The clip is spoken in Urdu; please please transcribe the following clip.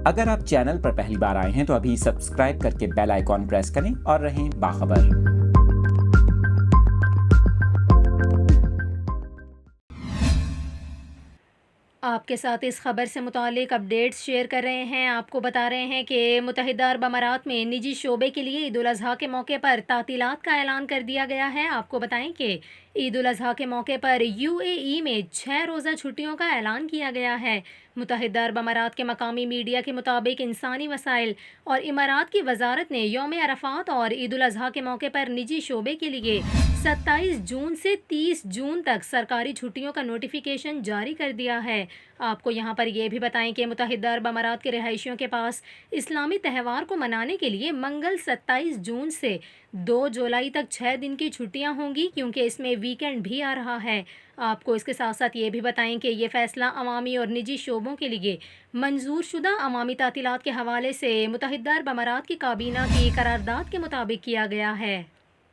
اگر آپ چینل پر پہلی بار آئے ہیں تو ابھی سبسکرائب کر کے بیل آئیکن پریس کریں اور رہیں باخبر۔ آپ کے ساتھ اس خبر سے متعلق اپڈیٹس شیئر کر رہے ہیں۔ آپ کو بتا رہے ہیں کہ متحدہ عرب امارات میں نجی شعبے کے لیے عید الاضحیٰ کے موقع پر تعطیلات کا اعلان کر دیا گیا ہے۔ آپ کو بتائیں کہ عید الاضحیٰ کے موقع پر UAE میں 6 روزہ چھٹیوں کا اعلان کیا گیا ہے۔ متحدہ عرب امارات کے مقامی میڈیا کے مطابق انسانی وسائل اور امارات کی وزارت نے یوم عرفات اور عید الاضحیٰ کے موقع پر نجی شعبے کے لیے 27 جون سے 30 جون تک سرکاری چھٹیوں کا نوٹیفیکیشن جاری کر دیا ہے۔ آپ کو یہاں پر یہ بھی بتائیں کہ متحدہ عرب امارات کے رہائشیوں کے پاس اسلامی تہوار کو منانے کے لیے منگل 27 جون سے 2 جولائی تک 6 دن کی چھٹیاں ہوں گی، کیونکہ اس میں ویکینڈ بھی آ رہا ہے۔ آپ کو اس کے ساتھ ساتھ یہ بھی بتائیں کہ یہ فیصلہ عوامی اور نجی شعبوں کے لیے منظور شدہ عوامی تعطیلات کے حوالے سے متحدہ عرب امارات کی کابینہ کی قرارداد کے مطابق کیا گیا ہے۔